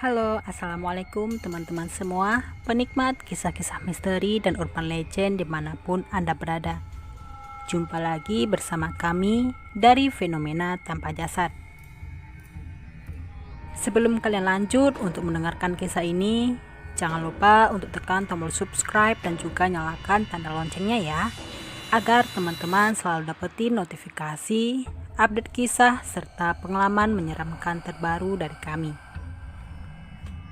Halo, Assalamualaikum teman-teman semua, penikmat kisah-kisah misteri dan urban legend dimanapun Anda berada. Jumpa lagi bersama kami dari Fenomena Tanpa Jasad. Sebelum kalian lanjut untuk mendengarkan kisah ini, jangan lupa untuk tekan tombol subscribe dan juga nyalakan tanda loncengnya ya, agar teman-teman selalu dapetin notifikasi, update kisah, serta pengalaman menyeramkan terbaru dari kami.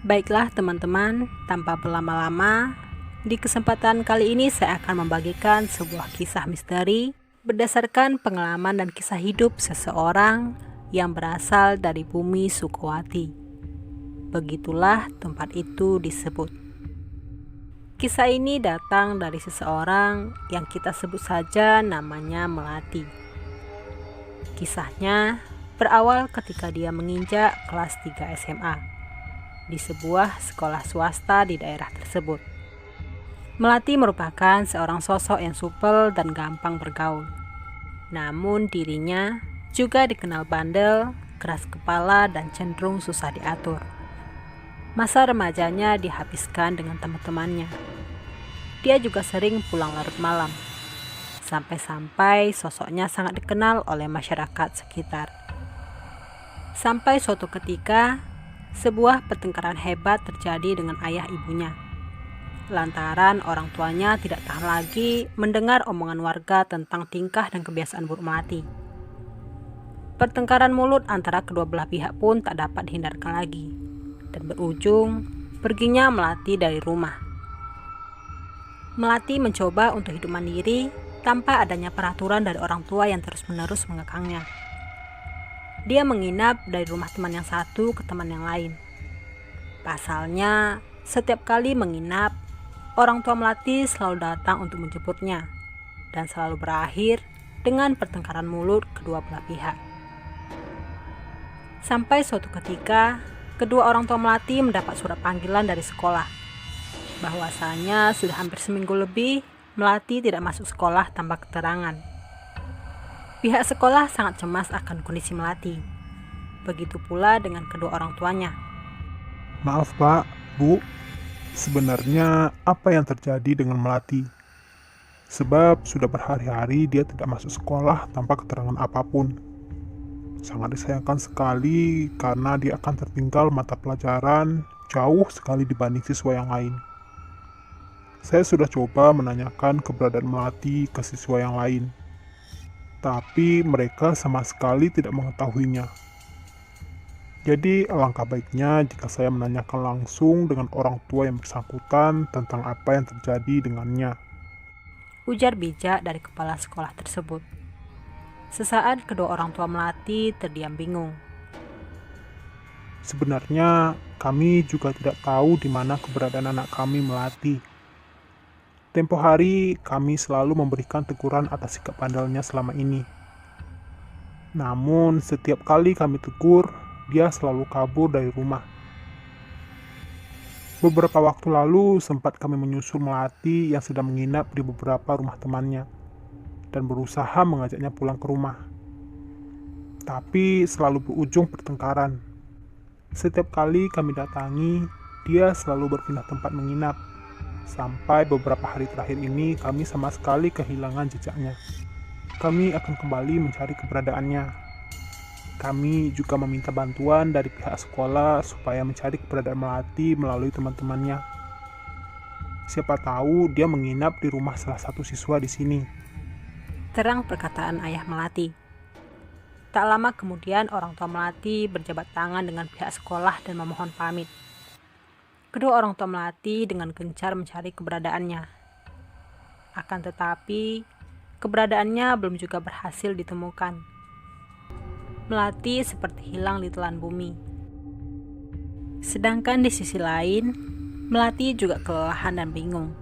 Baiklah teman-teman, tanpa berlama-lama, di kesempatan kali ini saya akan membagikan sebuah kisah misteri berdasarkan pengalaman dan kisah hidup seseorang yang berasal dari bumi Sukowati. Begitulah tempat itu disebut. Kisah ini datang dari seseorang yang kita sebut saja namanya Melati. Kisahnya berawal ketika dia menginjak kelas 3 SMA. Di sebuah sekolah swasta di daerah tersebut. Melati merupakan seorang sosok yang supel dan gampang bergaul. Namun dirinya juga dikenal bandel, keras kepala, dan cenderung susah diatur. Masa remajanya dihabiskan dengan teman-temannya. Dia juga sering pulang larut malam. Sampai-sampai sosoknya sangat dikenal oleh masyarakat sekitar. Sampai suatu ketika, sebuah pertengkaran hebat terjadi dengan ayah ibunya. Lantaran orang tuanya tidak tahan lagi mendengar omongan warga tentang tingkah dan kebiasaan buruk Melati. Pertengkaran mulut antara kedua belah pihak pun tak dapat dihindarkan lagi, dan berujung perginya Melati dari rumah. Melati mencoba untuk hidup mandiri tanpa adanya peraturan dari orang tua yang terus-menerus mengekangnya. Dia menginap dari rumah teman yang satu ke teman yang lain. Pasalnya, setiap kali menginap, orang tua Melati selalu datang untuk menjemputnya dan selalu berakhir dengan pertengkaran mulut kedua belah pihak. Sampai suatu ketika, kedua orang tua Melati mendapat surat panggilan dari sekolah. Bahwasanya sudah hampir seminggu lebih, Melati tidak masuk sekolah tanpa keterangan. Pihak sekolah sangat cemas akan kondisi Melati. Begitu pula dengan kedua orang tuanya. Maaf Pak, Bu, sebenarnya apa yang terjadi dengan Melati? Sebab sudah berhari-hari dia tidak masuk sekolah tanpa keterangan apapun. Sangat disayangkan sekali karena dia akan tertinggal mata pelajaran jauh sekali dibanding siswa yang lain. Saya sudah coba menanyakan keberadaan Melati ke siswa yang lain, tapi mereka sama sekali tidak mengetahuinya. Jadi alangkah baiknya jika saya menanyakan langsung dengan orang tua yang bersangkutan tentang apa yang terjadi dengannya. Ujar bijak dari kepala sekolah tersebut. Sesaat kedua orang tua Melati terdiam bingung. Sebenarnya kami juga tidak tahu di mana keberadaan anak kami Melati. Tempo hari kami selalu memberikan teguran atas sikap bandelnya selama ini. Namun setiap kali kami tegur, dia selalu kabur dari rumah. Beberapa waktu lalu sempat kami menyusul Melati yang sedang menginap di beberapa rumah temannya dan berusaha mengajaknya pulang ke rumah. Tapi selalu berujung pertengkaran. Setiap kali kami datangi, dia selalu berpindah tempat menginap. Sampai beberapa hari terakhir ini kami sama sekali kehilangan jejaknya. Kami akan kembali mencari keberadaannya. Kami juga meminta bantuan dari pihak sekolah supaya mencari keberadaan Melati melalui teman-temannya. Siapa tahu dia menginap di rumah salah satu siswa di sini. Terang perkataan ayah Melati. Tak lama kemudian orang tua Melati berjabat tangan dengan pihak sekolah dan memohon pamit. Kedua orang tua Melati dengan gencar mencari keberadaannya. Akan tetapi, keberadaannya belum juga berhasil ditemukan. Melati seperti hilang di telan bumi. Sedangkan di sisi lain, Melati juga kelelahan dan bingung.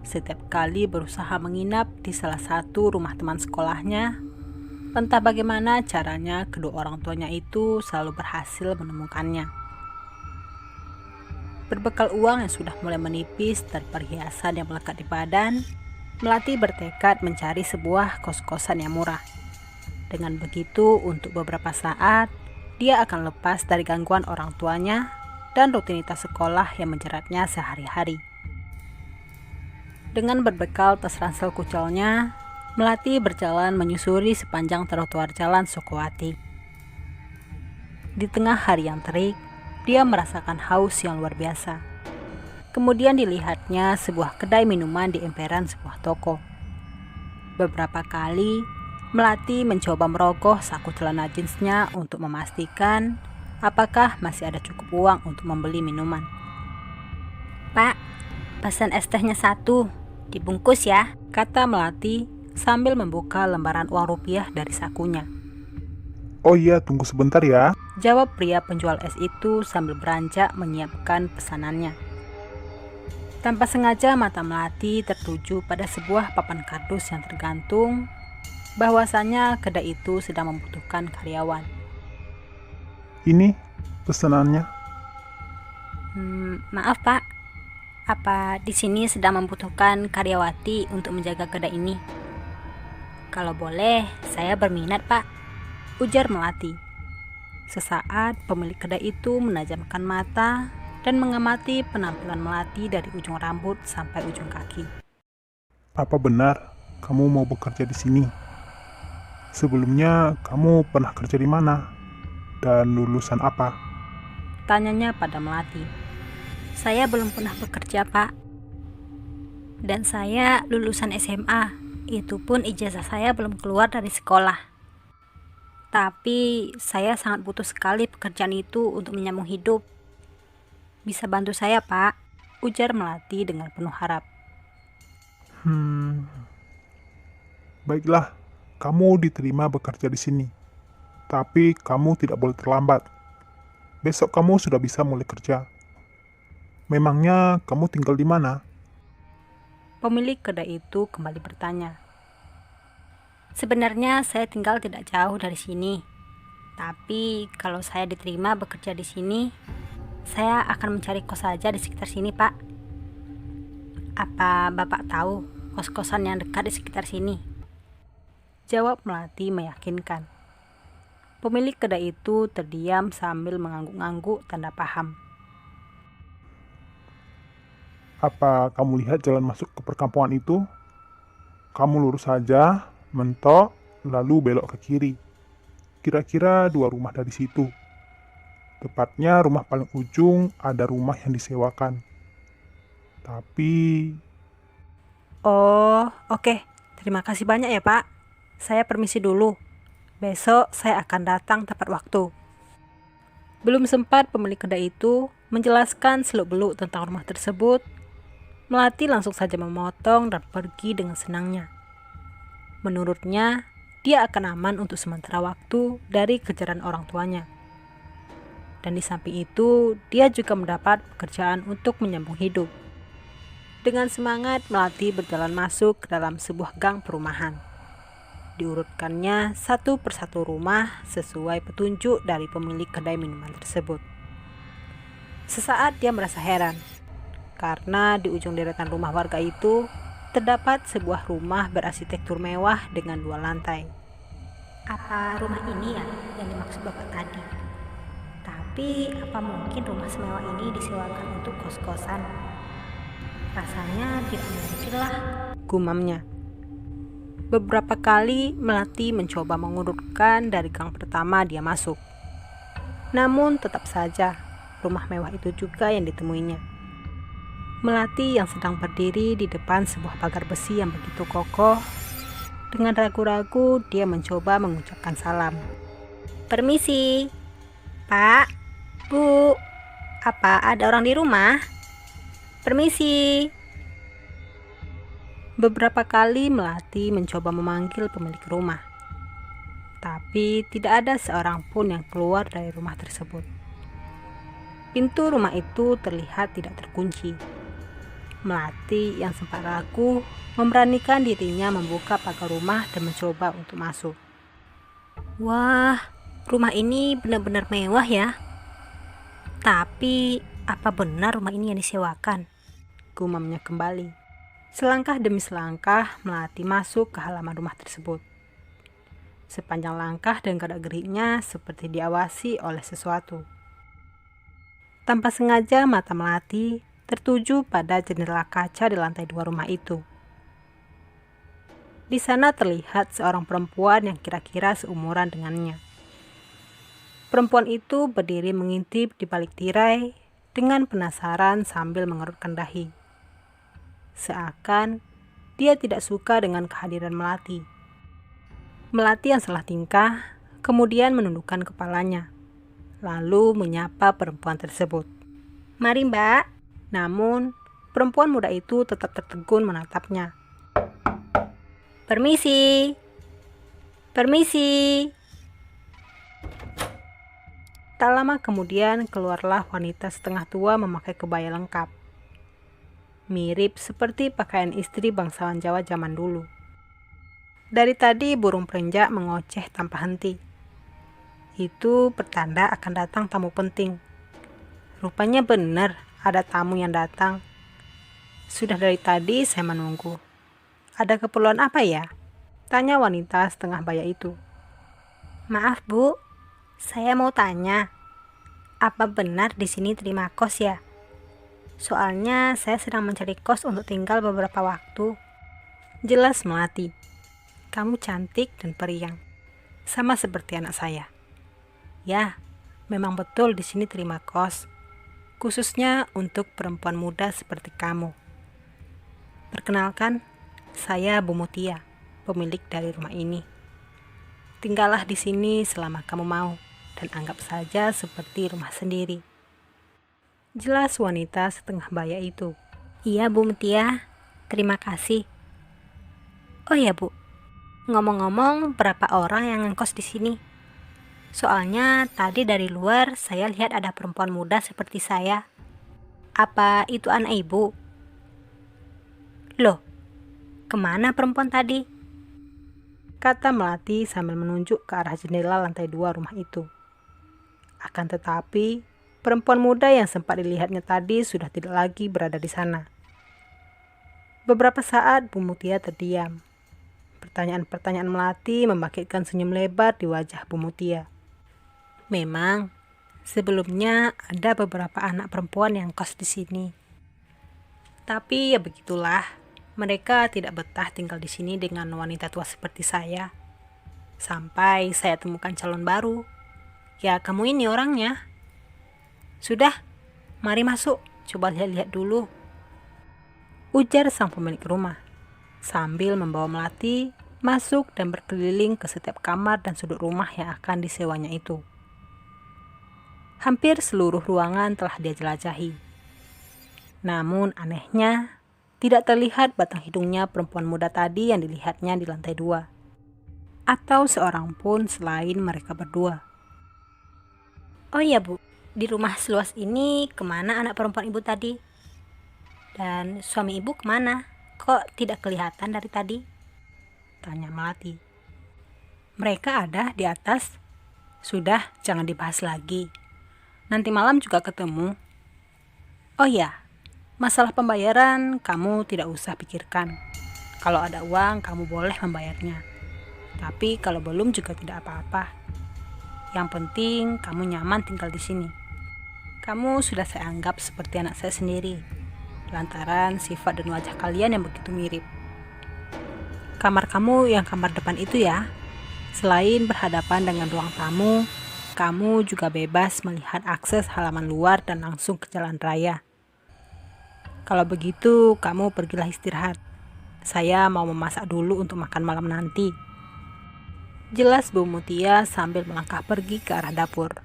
Setiap kali berusaha menginap di salah satu rumah teman sekolahnya, entah bagaimana caranya kedua orang tuanya itu selalu berhasil menemukannya. Berbekal uang yang sudah mulai menipis dan perhiasan yang melekat di badan, Melati bertekad mencari sebuah kos-kosan yang murah. Dengan begitu, untuk beberapa saat, dia akan lepas dari gangguan orang tuanya dan rutinitas sekolah yang menjeratnya sehari-hari. Dengan berbekal tas ransel kucelnya, Melati berjalan menyusuri sepanjang trotoar jalan Sukowati. Di tengah hari yang terik, dia merasakan haus yang luar biasa. Kemudian dilihatnya sebuah kedai minuman di emperan sebuah toko. Beberapa kali, Melati mencoba merogoh saku celana jeansnya untuk memastikan apakah masih ada cukup uang untuk membeli minuman. Pak, pesan es tehnya 1, dibungkus ya, kata Melati sambil membuka lembaran uang rupiah dari sakunya. Oh iya, tunggu sebentar ya. Jawab pria penjual es itu sambil beranjak menyiapkan pesanannya. Tanpa sengaja mata Melati tertuju pada sebuah papan kardus yang tergantung, bahwasanya kedai itu sedang membutuhkan karyawan. Ini pesanannya. Maaf Pak, apa di sini sedang membutuhkan karyawati untuk menjaga kedai ini? Kalau boleh, saya berminat Pak, ujar Melati. Sesaat pemilik kedai itu menajamkan mata dan mengamati penampilan Melati dari ujung rambut sampai ujung kaki. Apa benar kamu mau bekerja di sini? Sebelumnya kamu pernah kerja di mana? Dan lulusan apa? Tanyanya pada Melati. Saya belum pernah bekerja Pak. Dan saya lulusan SMA, itu pun ijazah saya belum keluar dari sekolah. Tapi saya sangat butuh sekali pekerjaan itu untuk menyambung hidup. Bisa bantu saya Pak? Ujar Melati dengan penuh harap. Baiklah, kamu diterima bekerja di sini. Tapi kamu tidak boleh terlambat. Besok kamu sudah bisa mulai kerja. Memangnya kamu tinggal di mana? Pemilik kedai itu kembali bertanya. Sebenarnya saya tinggal tidak jauh dari sini. Tapi kalau saya diterima bekerja di sini, saya akan mencari kos saja di sekitar sini, Pak. Apa Bapak tahu kos-kosan yang dekat di sekitar sini? Jawab Melati meyakinkan. Pemilik kedai itu terdiam sambil mengangguk-angguk tanda paham. Apa kamu lihat jalan masuk ke perkampungan itu? Kamu lurus saja, mentok, lalu belok ke kiri. Kira-kira 2 rumah dari situ. Tepatnya rumah paling ujung ada rumah yang disewakan. Tapi... Oh, oke. Terima kasih banyak ya Pak. Saya permisi dulu. Besok saya akan datang tepat waktu. Belum sempat pemilik kedai itu menjelaskan seluk-beluk tentang rumah tersebut, Melati langsung saja memotong dan pergi dengan senangnya. Menurutnya, dia akan aman untuk sementara waktu dari kejaran orang tuanya. Dan di samping itu, dia juga mendapat pekerjaan untuk menyambung hidup. Dengan semangat, Melati berjalan masuk ke dalam sebuah gang perumahan. Diurutkannya satu persatu rumah sesuai petunjuk dari pemilik kedai minuman tersebut. Sesaat dia merasa heran, karena di ujung deretan rumah warga itu terdapat sebuah rumah berarsitektur mewah dengan 2 lantai. Apa rumah ini ya yang dimaksud Bapak tadi? Tapi apa mungkin rumah semewah ini disewakan untuk kos-kosan? Rasanya tidak mungkin lah, gumamnya. Beberapa kali Melati mencoba mengurutkan dari gang pertama dia masuk. Namun tetap saja rumah mewah itu juga yang ditemuinya. Melati yang sedang berdiri di depan sebuah pagar besi yang begitu kokoh, dengan ragu-ragu dia mencoba mengucapkan salam. Permisi, Pak, Bu, apa ada orang di rumah? Permisi. Beberapa kali Melati mencoba memanggil pemilik rumah, tapi tidak ada seorang pun yang keluar dari rumah tersebut. Pintu rumah itu terlihat tidak terkunci. Melati yang sempat ragu memberanikan dirinya membuka pagar rumah dan mencoba untuk masuk. Wah, rumah ini benar-benar mewah ya. Tapi apa benar rumah ini yang disewakan? Gumamnya kembali. Selangkah demi selangkah, Melati masuk ke halaman rumah tersebut. Sepanjang langkah dan gerak-geriknya seperti diawasi oleh sesuatu. Tanpa sengaja mata Melati tertuju pada jendela kaca di lantai 2 rumah itu. Di sana terlihat seorang perempuan yang kira-kira seumuran dengannya. Perempuan itu berdiri mengintip di balik tirai dengan penasaran sambil mengerutkan dahi. Seakan dia tidak suka dengan kehadiran Melati. Melati yang salah tingkah kemudian menundukkan kepalanya, lalu menyapa perempuan tersebut. Mari Mbak. Namun, perempuan muda itu tetap tertegun menatapnya. Permisi. Permisi. Tak lama kemudian keluarlah wanita setengah tua memakai kebaya lengkap. Mirip seperti pakaian istri bangsawan Jawa zaman dulu. Dari tadi burung perenjak mengoceh tanpa henti. Itu pertanda akan datang tamu penting. Rupanya benar ada tamu yang datang. Sudah dari tadi saya menunggu. Ada keperluan apa ya? Tanya wanita setengah baya itu. Maaf Bu, saya mau tanya, apa benar di sini terima kos ya? Soalnya saya sedang mencari kos untuk tinggal beberapa waktu. Jelas Melati. Kamu cantik dan periang, sama seperti anak saya. Ya, memang betul di sini terima kos, khususnya untuk perempuan muda seperti kamu. Perkenalkan, saya Bu Mutia, pemilik dari rumah ini. Tinggallah di sini selama kamu mau, dan anggap saja seperti rumah sendiri. Jelas wanita setengah baya itu. Iya Bu Mutia, terima kasih. Oh ya Bu, ngomong-ngomong berapa orang yang ngekos di sini? Soalnya tadi dari luar saya lihat ada perempuan muda seperti saya. Apa itu anak ibu? Loh, kemana perempuan tadi? Kata Melati sambil menunjuk ke arah jendela lantai 2 rumah itu. Akan tetapi, perempuan muda yang sempat dilihatnya tadi sudah tidak lagi berada di sana. Beberapa saat Bu Mutia terdiam. Pertanyaan-pertanyaan Melati membangkitkan senyum lebar di wajah Bu Mutia. Memang, sebelumnya ada beberapa anak perempuan yang kos di sini. Tapi ya begitulah, mereka tidak betah tinggal di sini dengan wanita tua seperti saya. Sampai saya temukan calon baru. Ya kamu ini orangnya. Sudah, mari masuk, coba lihat-lihat dulu. Ujar sang pemilik rumah, sambil membawa Melati masuk dan berkeliling ke setiap kamar dan sudut rumah yang akan disewanya itu. Hampir seluruh ruangan telah dia jelajahi. Namun anehnya, tidak terlihat batang hidungnya perempuan muda tadi yang dilihatnya di lantai 2. Atau seorang pun selain mereka berdua. Oh iya Bu, di rumah seluas ini kemana anak perempuan ibu tadi? Dan suami ibu kemana? Kok tidak kelihatan dari tadi? Tanya Melati. Mereka ada di atas. Sudah, jangan dibahas lagi. Nanti malam juga ketemu. Oh ya, masalah pembayaran kamu tidak usah pikirkan. Kalau ada uang, kamu boleh membayarnya. Tapi kalau belum juga tidak apa-apa. Yang penting kamu nyaman tinggal di sini. Kamu sudah saya anggap seperti anak saya sendiri, lantaran sifat dan wajah kalian yang begitu mirip. Kamar kamu yang kamar depan itu ya. Selain berhadapan dengan ruang tamu, kamu juga bebas melihat akses halaman luar dan langsung ke jalan raya. Kalau begitu, kamu pergilah istirahat. Saya mau memasak dulu untuk makan malam nanti. Jelas Bu Mutia sambil melangkah pergi ke arah dapur.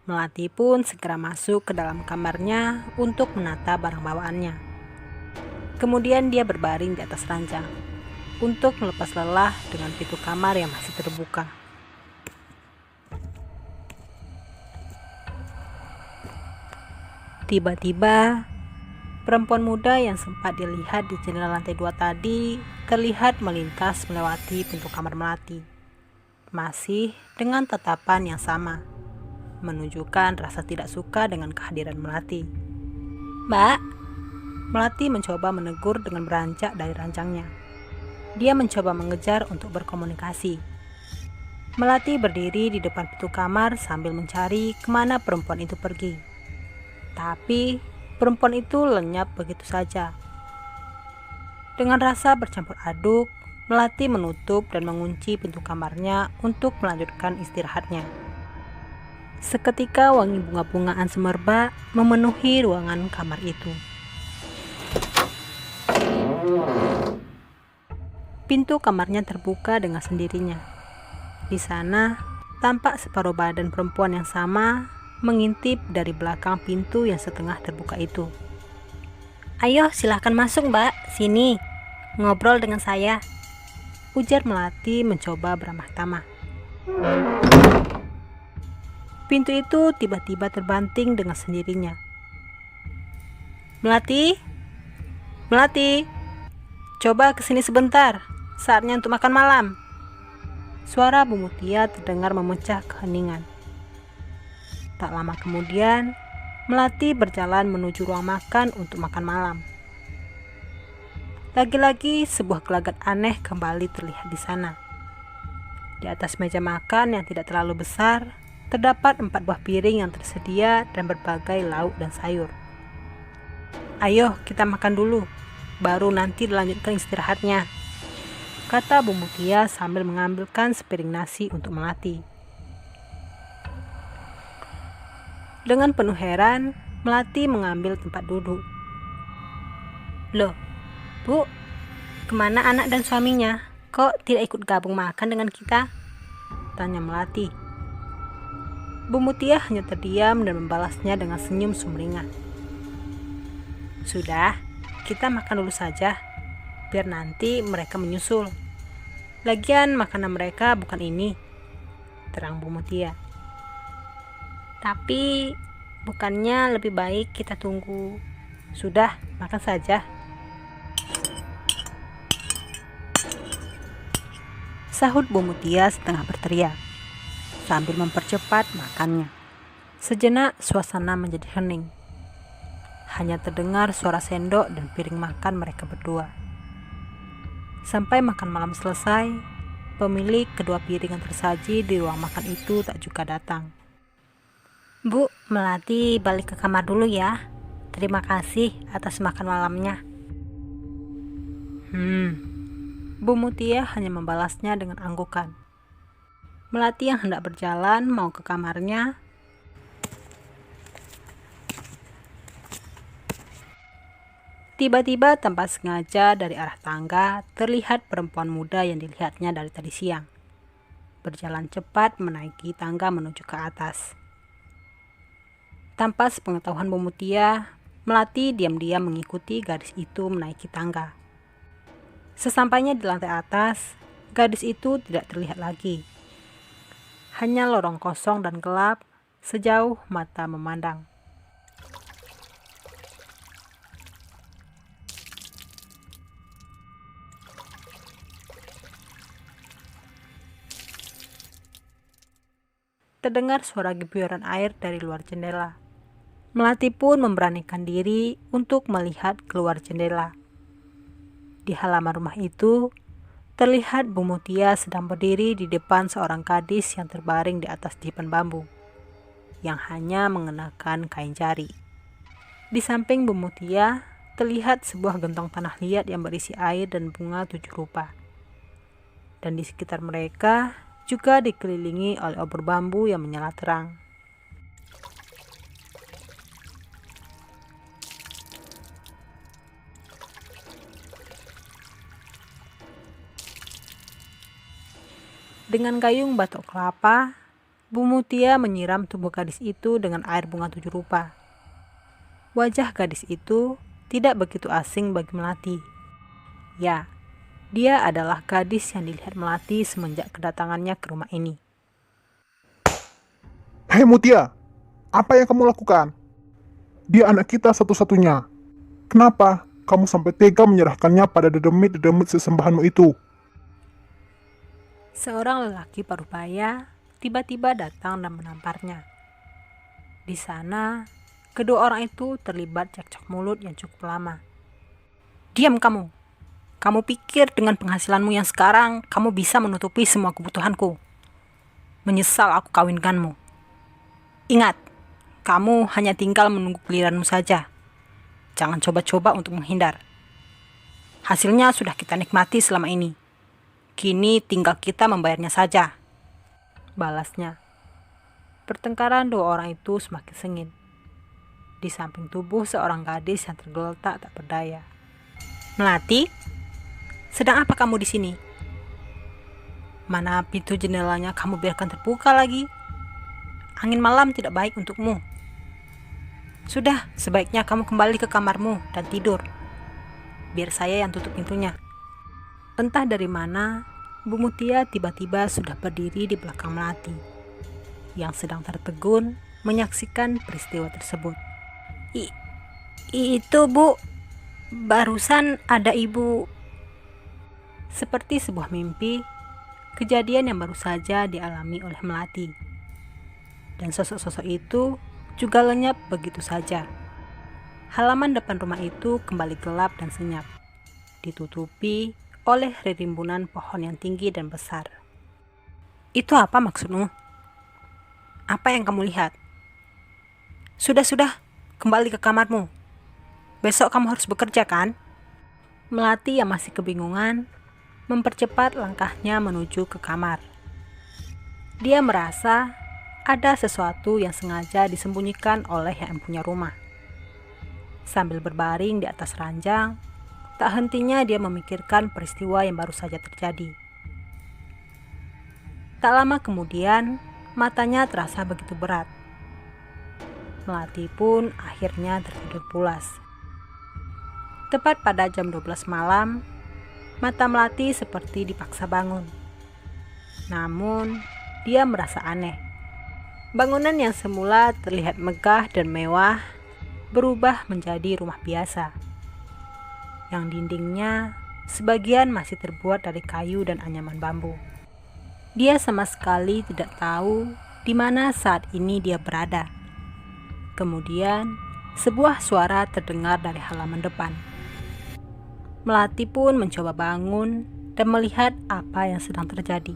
Melati pun segera masuk ke dalam kamarnya untuk menata barang bawaannya. Kemudian dia berbaring di atas ranjang untuk melepas lelah dengan pintu kamar yang masih terbuka. Tiba-tiba, perempuan muda yang sempat dilihat di jendela lantai 2 tadi terlihat melintas melewati pintu kamar Melati. Masih dengan tatapan yang sama, menunjukkan rasa tidak suka dengan kehadiran Melati. Mbak, Melati mencoba menegur dengan beranjak dari ranjangnya. Dia mencoba mengejar untuk berkomunikasi. Melati berdiri di depan pintu kamar sambil mencari kemana perempuan itu pergi. Tapi perempuan itu lenyap begitu saja. Dengan rasa bercampur aduk, Melati menutup dan mengunci pintu kamarnya untuk melanjutkan istirahatnya. Seketika wangi bunga-bungaan semerbak memenuhi ruangan kamar itu. Pintu kamarnya terbuka dengan sendirinya. Di sana, tampak separuh badan perempuan yang sama mengintip dari belakang pintu yang setengah terbuka itu. Ayo silahkan masuk mbak, sini, ngobrol dengan saya, ujar Melati mencoba beramah tamah. Pintu itu tiba-tiba terbanting dengan sendirinya. Melati, Melati, coba kesini sebentar, saatnya untuk makan malam. Suara Bu Mutia terdengar memecah keheningan. Tak lama kemudian, Melati berjalan menuju ruang makan untuk makan malam. Lagi-lagi sebuah gelagat aneh kembali terlihat di sana. Di atas meja makan yang tidak terlalu besar, terdapat 4 buah piring yang tersedia dan berbagai lauk dan sayur. Ayo kita makan dulu, baru nanti dilanjutkan istirahatnya, kata Bu Mutia sambil mengambilkan sepiring nasi untuk Melati. Dengan penuh heran, Melati mengambil tempat duduk. Loh, Bu, kemana anak dan suaminya? Kok tidak ikut gabung makan dengan kita? Tanya Melati. Bu Mutia hanya terdiam dan membalasnya dengan senyum sumringah. Sudah, kita makan dulu saja, biar nanti mereka menyusul. Lagian makanan mereka bukan ini, terang Bu Mutia. Tapi, bukannya lebih baik kita tunggu? Sudah, makan saja, sahut Bu Mutia setengah berteriak, sambil mempercepat makannya. Sejenak suasana menjadi hening. Hanya terdengar suara sendok dan piring makan mereka berdua. Sampai makan malam selesai, pemilik kedua piring yang tersaji di ruang makan itu tak juga datang. Bu, Melati balik ke kamar dulu ya. Terima kasih atas makan malamnya. Bu Mutia hanya membalasnya dengan anggukan. Melati yang hendak berjalan mau ke kamarnya, tiba-tiba tanpa sengaja dari arah tangga terlihat perempuan muda yang dilihatnya dari tadi siang, berjalan cepat menaiki tangga menuju ke atas. Tanpa sepengetahuan Bu Mutia, Melati diam-diam mengikuti gadis itu menaiki tangga. Sesampainya di lantai atas, gadis itu tidak terlihat lagi. Hanya lorong kosong dan gelap sejauh mata memandang. Terdengar suara guyuran air dari luar jendela. Melati pun memberanikan diri untuk melihat keluar jendela. Di halaman rumah itu, terlihat Bu Mutia sedang berdiri di depan seorang gadis yang terbaring di atas dipan bambu, yang hanya mengenakan kain jari. Di samping Bu Mutia, terlihat sebuah gentong tanah liat yang berisi air dan bunga 7 rupa. Dan di sekitar mereka juga dikelilingi oleh obor bambu yang menyala terang. Dengan gayung batok kelapa, Bu Mutia menyiram tubuh gadis itu dengan air bunga 7 rupa. Wajah gadis itu tidak begitu asing bagi Melati. Ya, dia adalah gadis yang dilihat Melati semenjak kedatangannya ke rumah ini. Hei Mutia, apa yang kamu lakukan? Dia anak kita satu-satunya. Kenapa kamu sampai tega menyerahkannya pada dedemit-dedemit sesembahanmu itu? Seorang lelaki parubaya tiba-tiba datang dan menamparnya. Di sana, kedua orang itu terlibat cekcok mulut yang cukup lama. Diam kamu! Kamu pikir dengan penghasilanmu yang sekarang, kamu bisa menutupi semua kebutuhanku? Menyesal aku kawinkanmu. Ingat, Kamu hanya tinggal menunggu giliranmu saja. Jangan coba-coba untuk menghindar. Hasilnya sudah kita nikmati selama ini. Kini tinggal kita membayarnya saja, balasnya. Pertengkaran dua orang itu semakin sengit. Di samping tubuh seorang gadis yang tergeletak tak berdaya. Melati, sedang apa kamu di sini? Mana pintu jendelanya kamu biarkan terbuka lagi? Angin malam tidak baik untukmu. Sudah, sebaiknya kamu kembali ke kamarmu dan tidur. Biar saya yang tutup pintunya. Entah dari mana, Bu Mutia tiba-tiba sudah berdiri di belakang Melati, yang sedang tertegun menyaksikan peristiwa tersebut. Itu Bu, barusan ada ibu. Seperti sebuah mimpi, kejadian yang baru saja dialami oleh Melati. Dan sosok-sosok itu juga lenyap begitu saja. Halaman depan rumah itu kembali gelap dan senyap, ditutupi oleh rimbunan pohon yang tinggi dan besar. Itu apa maksudmu? Apa yang kamu lihat? Sudah, kembali ke kamarmu. Besok kamu harus bekerja kan? Melati yang masih kebingungan mempercepat langkahnya menuju ke kamar. Dia merasa ada sesuatu yang sengaja disembunyikan oleh yang punya rumah. Sambil berbaring di atas ranjang, tak hentinya dia memikirkan peristiwa yang baru saja terjadi. Tak lama kemudian, matanya terasa begitu berat. Melati pun akhirnya tertidur pulas. Tepat pada jam 12 malam, mata Melati seperti dipaksa bangun. Namun, dia merasa aneh. Bangunan yang semula terlihat megah dan mewah berubah menjadi rumah biasa, yang dindingnya sebagian masih terbuat dari kayu dan anyaman bambu. Dia sama sekali tidak tahu di mana saat ini dia berada. Kemudian, sebuah suara terdengar dari halaman depan. Melati pun mencoba bangun dan melihat apa yang sedang terjadi.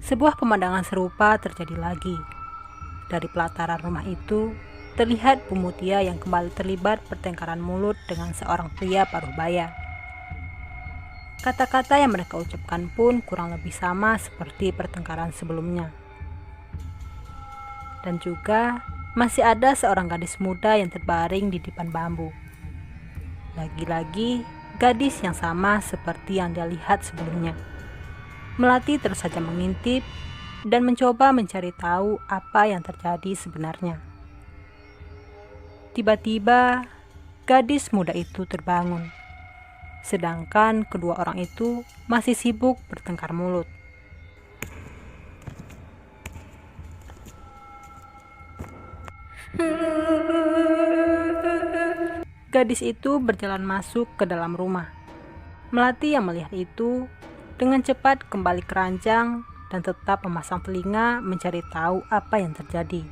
Sebuah pemandangan serupa terjadi lagi. Dari pelataran rumah itu, terlihat Bu Mutia yang kembali terlibat pertengkaran mulut dengan seorang pria paruh baya. Kata-kata yang mereka ucapkan pun kurang lebih sama seperti pertengkaran sebelumnya. Dan juga masih ada seorang gadis muda yang terbaring di depan bambu. Lagi-lagi gadis yang sama seperti yang dia lihat sebelumnya. Melati terus saja mengintip dan mencoba mencari tahu apa yang terjadi sebenarnya. Tiba-tiba, gadis muda itu terbangun, sedangkan kedua orang itu masih sibuk bertengkar mulut. Gadis itu berjalan masuk ke dalam rumah. Melati yang melihat itu dengan cepat kembali ke ranjang dan tetap memasang telinga mencari tahu apa yang terjadi.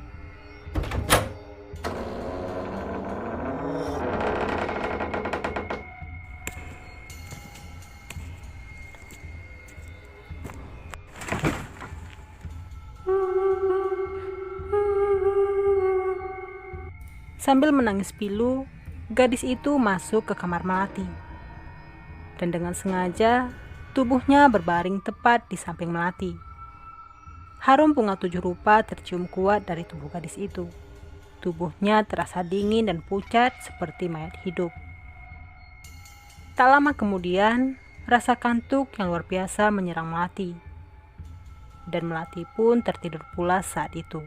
Sambil menangis pilu, gadis itu masuk ke kamar Melati. Dan dengan sengaja, tubuhnya berbaring tepat di samping Melati. Harum bunga 7 rupa tercium kuat dari tubuh gadis itu. Tubuhnya terasa dingin dan pucat seperti mayat hidup. Tak lama kemudian, rasa kantuk yang luar biasa menyerang Melati. Dan Melati pun tertidur pulas saat itu.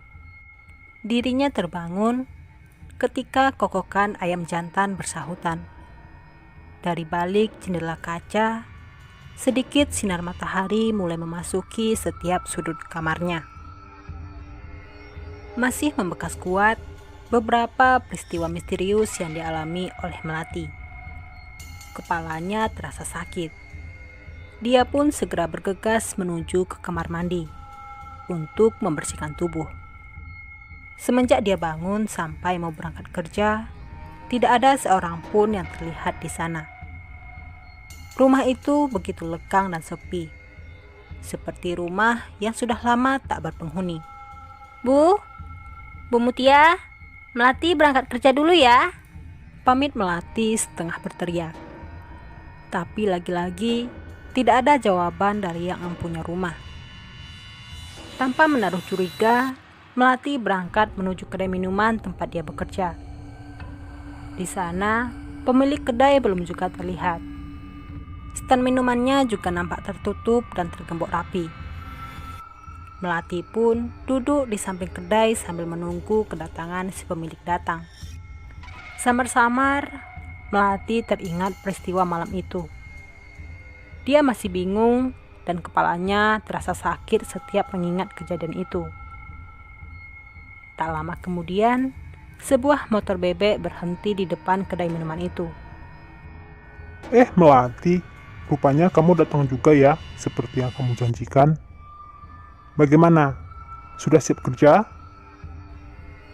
Dirinya terbangun ketika kokokan ayam jantan bersahutan. Dari balik jendela kaca, sedikit sinar matahari mulai memasuki setiap sudut kamarnya. Masih membekas kuat beberapa peristiwa misterius yang dialami oleh Melati. Kepalanya terasa sakit. Dia pun segera bergegas menuju ke kamar mandi untuk membersihkan tubuh. Semenjak dia bangun sampai mau berangkat kerja, tidak ada seorang pun yang terlihat di sana. Rumah itu begitu lekang dan sepi, seperti rumah yang sudah lama tak berpenghuni. Bu, Bu Mutia, Melati berangkat kerja dulu ya. Pamit Melati setengah berteriak. Tapi lagi-lagi tidak ada jawaban dari yang empunya rumah. Tanpa menaruh curiga, Melati berangkat menuju kedai minuman tempat dia bekerja. Di sana, pemilik kedai belum juga terlihat. Stand minumannya juga nampak tertutup dan tergembok rapi. Melati pun duduk di samping kedai sambil menunggu kedatangan si pemilik datang. Samar-samar, Melati teringat peristiwa malam itu. Dia masih bingung dan kepalanya terasa sakit setiap mengingat kejadian itu. Tak lama kemudian, sebuah motor bebek berhenti di depan kedai minuman itu. Melati, rupanya kamu datang juga ya, seperti yang kamu janjikan. Bagaimana? Sudah siap kerja?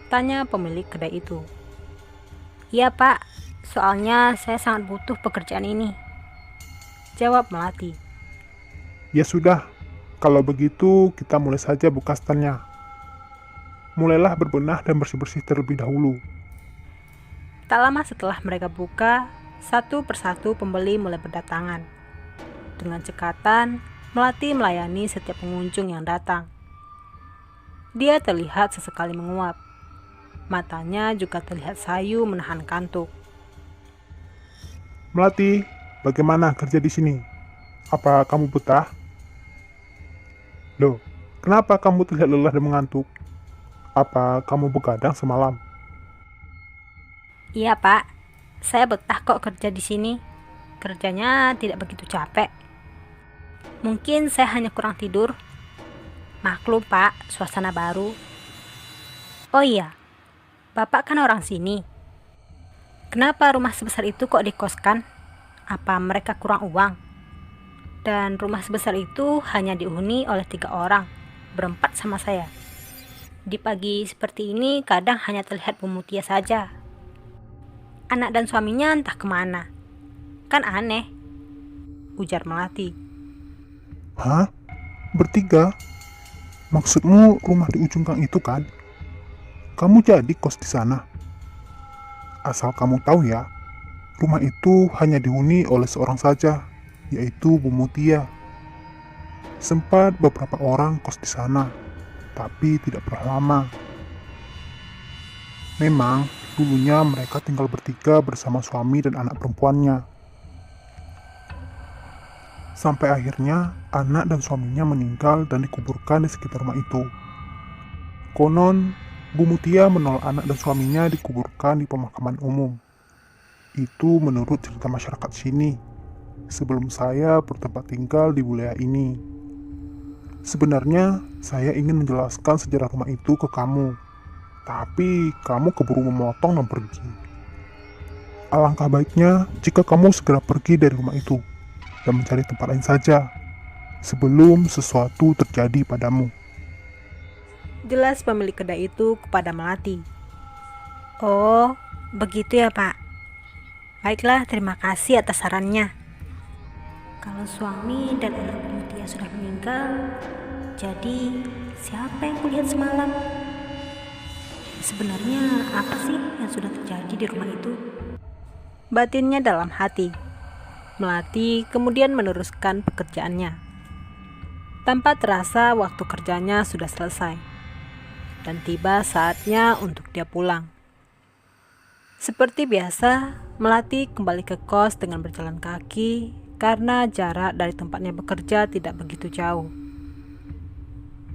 Tanya pemilik kedai itu. Iya Pak, soalnya saya sangat butuh pekerjaan ini. Jawab Melati. Ya sudah, kalau begitu kita mulai saja buka standnya. Mulailah berbenah dan bersih-bersih terlebih dahulu. Tak lama setelah mereka buka, satu persatu pembeli mulai berdatangan. Dengan cekatan, Melati melayani setiap pengunjung yang datang. Dia terlihat sesekali menguap. Matanya juga terlihat sayu menahan kantuk. Melati, bagaimana kerja di sini? Apa kamu betah? Loh, kenapa kamu terlihat lelah dan mengantuk? Apa kamu begadang semalam? Iya Pak, saya betah kok kerja di sini. Kerjanya tidak begitu capek. Mungkin saya hanya kurang tidur. Maklum Pak, suasana baru. Oh iya, Bapak kan orang sini. Kenapa rumah sebesar itu kok dikoskan? Apa mereka kurang uang? Dan rumah sebesar itu hanya dihuni oleh 3 orang, berempat sama saya. Di pagi seperti ini kadang hanya terlihat Bu Mutia saja. Anak dan suaminya entah kemana. Kan aneh, Ujar Melati. Hah? Bertiga? Maksudmu rumah di ujung gang itu kan? Kamu jadi kos di sana? Asal kamu tahu ya, rumah itu hanya dihuni oleh seorang saja, yaitu Bu Mutia. Sempat beberapa orang kos di sana, tapi tidak pernah lama. Memang dulunya mereka tinggal bertiga bersama suami dan anak perempuannya. Sampai akhirnya anak dan suaminya meninggal dan dikuburkan di sekitar rumah itu. Konon, Bu Mutia menolak anak dan suaminya dikuburkan di pemakaman umum. Itu menurut cerita masyarakat sini, sebelum saya bertempat tinggal di wilayah ini. Sebenarnya, saya ingin menjelaskan sejarah rumah itu ke kamu, tapi kamu keburu memotong dan pergi. Alangkah baiknya jika kamu segera pergi dari rumah itu dan mencari tempat lain saja, sebelum sesuatu terjadi padamu. Jelas pemilik kedai itu kepada Melati. oh begitu ya Pak. Baiklah, terima kasih atas sarannya. Kalau suami dan anak Bu Mutia sudah meninggal, jadi siapa yang kulihat semalam? Sebenarnya apa sih yang sudah terjadi di rumah itu? Batinnya dalam hati. Melati kemudian meneruskan pekerjaannya. Tanpa terasa waktu kerjanya sudah selesai. Dan tiba saatnya untuk dia pulang. Seperti biasa, Melati kembali ke kos dengan berjalan kaki karena jarak dari tempatnya bekerja tidak begitu jauh.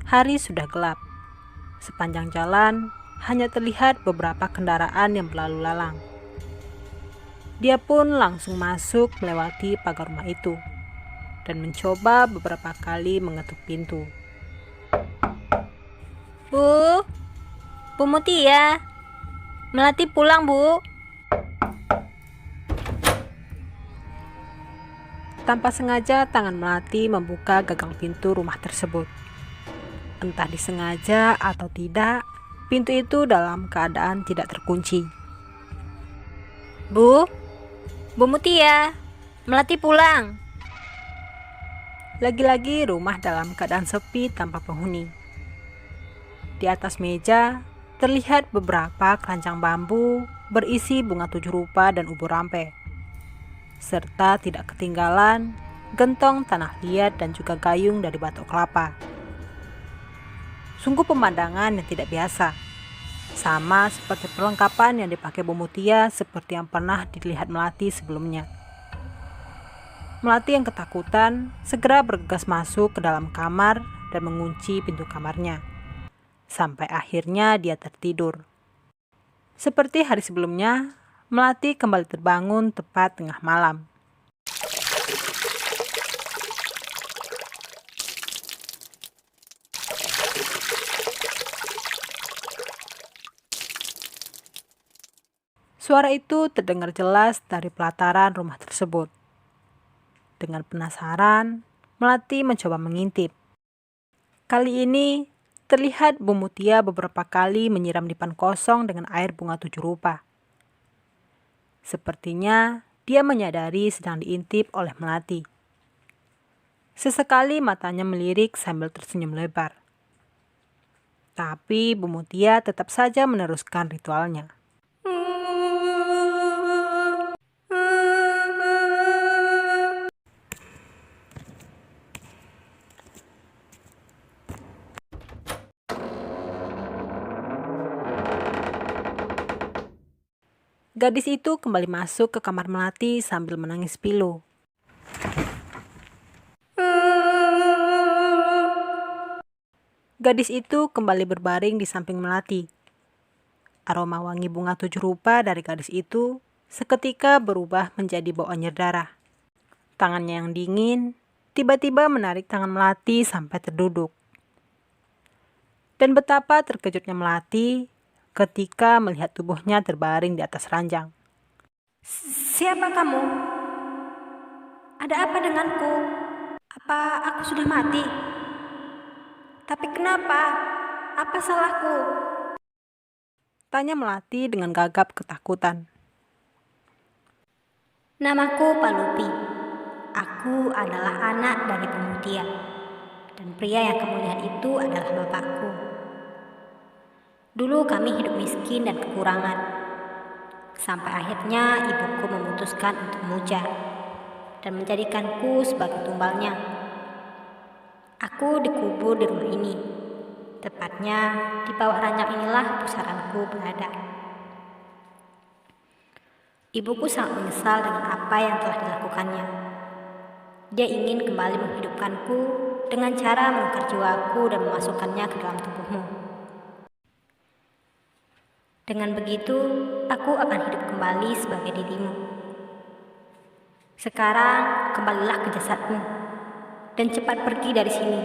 Hari sudah gelap. Sepanjang jalan hanya terlihat beberapa kendaraan yang berlalu lalang. Dia pun langsung masuk melewati pagar rumah itu dan mencoba beberapa kali mengetuk pintu. Bu Mutia, Melati pulang Bu. Tanpa sengaja tangan Melati membuka gagang pintu rumah tersebut. Entah disengaja atau tidak, pintu itu dalam keadaan tidak terkunci. Bu Mutia, Melati pulang. Lagi-lagi rumah dalam keadaan sepi tanpa penghuni. Di atas meja, terlihat beberapa keranjang bambu berisi bunga 7 rupa dan ubur rampe, serta tidak ketinggalan gentong tanah liat dan juga gayung dari batok kelapa. Sungguh pemandangan yang tidak biasa, sama seperti perlengkapan yang dipakai Bu Mutia seperti yang pernah dilihat Melati sebelumnya. Melati yang ketakutan segera bergegas masuk ke dalam kamar dan mengunci pintu kamarnya. Sampai akhirnya dia tertidur. Seperti hari sebelumnya, Melati kembali terbangun tepat tengah malam. Suara itu terdengar jelas dari pelataran rumah tersebut. Dengan penasaran, Melati mencoba mengintip. Kali ini, terlihat Bu Mutia beberapa kali menyiram dipan kosong dengan air bunga 7 rupa. Sepertinya dia menyadari sedang diintip oleh Melati. Sesekali matanya melirik sambil tersenyum lebar. Tapi Bu Mutia tetap saja meneruskan ritualnya. Gadis itu kembali masuk ke kamar Melati sambil menangis pilu. Gadis itu kembali berbaring di samping Melati. Aroma wangi bunga 7 rupa dari gadis itu seketika berubah menjadi bau anjir darah. Tangannya yang dingin tiba-tiba menarik tangan Melati sampai terduduk. Dan betapa terkejutnya Melati ketika melihat tubuhnya terbaring di atas ranjang. Siapa kamu? Ada apa denganku? Apa aku sudah mati? Tapi kenapa? Apa salahku? Tanya Melati dengan gagap ketakutan. Namaku Palupi. Aku adalah anak dari Bu Mutia. Dan pria yang kamu lihat itu adalah bapakku. Dulu kami hidup miskin dan kekurangan. Sampai akhirnya ibuku memutuskan untuk muja dan menjadikanku sebagai tumbalnya. Aku dikubur di rumah ini. Tepatnya di bawah ranjang inilah pusaranku berada. Ibuku sangat menyesal dengan apa yang telah dilakukannya. Dia ingin kembali menghidupkanku dengan cara menukar jiwaku dan memasukkannya ke dalam tubuhmu. Dengan begitu, aku akan hidup kembali sebagai dirimu. Sekarang, kembalilah ke jasadmu dan cepat pergi dari sini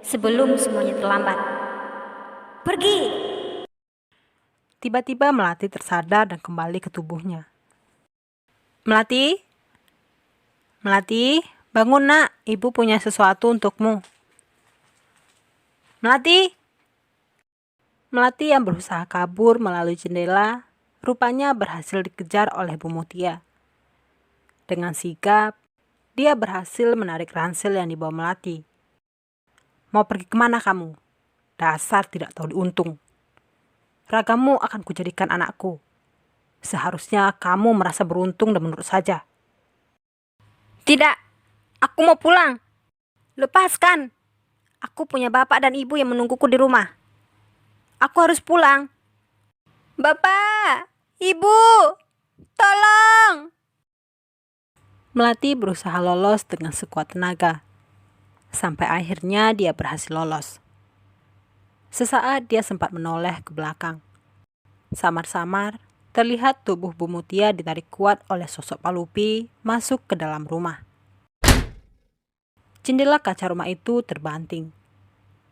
sebelum semuanya terlambat. Pergi! Tiba-tiba Melati tersadar dan kembali ke tubuhnya. Melati? Melati, bangun nak, ibu punya sesuatu untukmu. Melati? Melati yang berusaha kabur melalui jendela, rupanya berhasil dikejar oleh Bu Mutia. Dengan sigap, dia berhasil menarik ransel yang dibawa Melati. Mau pergi kemana kamu? Dasar tidak tahu diuntung. Ragamu akan kujadikan anakku. Seharusnya kamu merasa beruntung dan menurut saja. Tidak, aku mau pulang. Lepaskan. Aku punya bapak dan ibu yang menungguku di rumah. Aku harus pulang. Bapak, ibu, tolong. Melati berusaha lolos dengan sekuat tenaga. Sampai akhirnya dia berhasil lolos. Sesaat dia sempat menoleh ke belakang. Samar-samar, terlihat tubuh Bu Mutia ditarik kuat oleh sosok Palupi masuk ke dalam rumah. Jendela kaca rumah itu terbanting.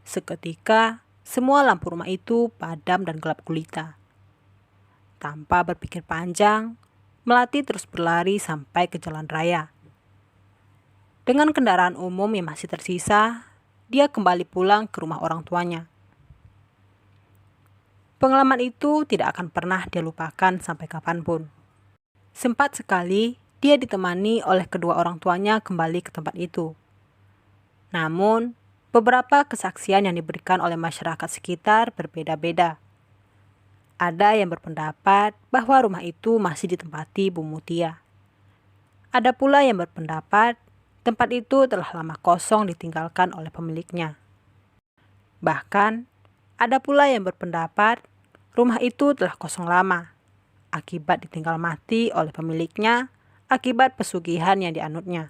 Seketika, semua lampu rumah itu padam dan gelap gulita. Tanpa berpikir panjang, Melati terus berlari sampai ke jalan raya. Dengan kendaraan umum yang masih tersisa, dia kembali pulang ke rumah orang tuanya. Pengalaman itu tidak akan pernah dia lupakan sampai kapanpun. Sempat sekali dia ditemani oleh kedua orang tuanya kembali ke tempat itu. Namun, beberapa kesaksian yang diberikan oleh masyarakat sekitar berbeda-beda. Ada yang berpendapat bahwa rumah itu masih ditempati Bu Mutia. Ada pula yang berpendapat tempat itu telah lama kosong ditinggalkan oleh pemiliknya. Bahkan, ada pula yang berpendapat rumah itu telah kosong lama, akibat ditinggal mati oleh pemiliknya, akibat pesugihan yang dianutnya.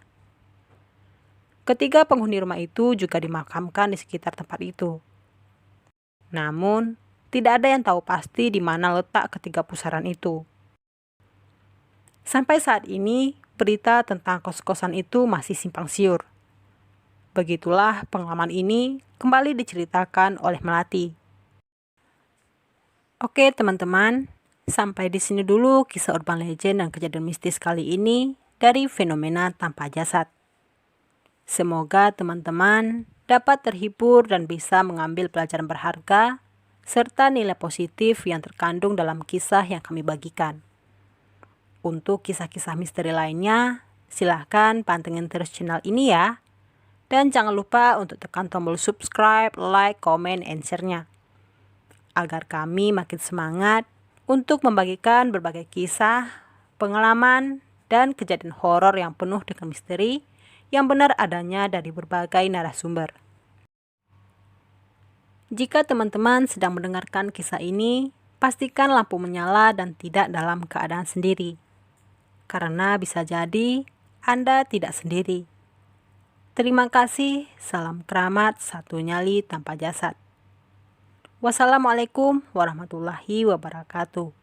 Ketiga penghuni rumah itu juga dimakamkan di sekitar tempat itu. Namun, tidak ada yang tahu pasti di mana letak ketiga pusaran itu. Sampai saat ini, berita tentang kos-kosan itu masih simpang siur. Begitulah pengalaman ini kembali diceritakan oleh Melati. Oke teman-teman, sampai di sini dulu kisah urban legend dan kejadian mistis kali ini dari fenomena tanpa jasad. Semoga teman-teman dapat terhibur dan bisa mengambil pelajaran berharga serta nilai positif yang terkandung dalam kisah yang kami bagikan. Untuk kisah-kisah misteri lainnya, silahkan pantengin terus channel ini ya. Dan jangan lupa untuk tekan tombol subscribe, like, comment, and share-nya. Agar kami makin semangat untuk membagikan berbagai kisah, pengalaman, dan kejadian horor yang penuh dengan misteri yang benar adanya dari berbagai narasumber. Jika teman-teman sedang mendengarkan kisah ini, pastikan lampu menyala dan tidak dalam keadaan sendiri. Karena bisa jadi Anda tidak sendiri. Terima kasih, salam keramat, satu nyali tanpa jasad. Wassalamualaikum warahmatullahi wabarakatuh.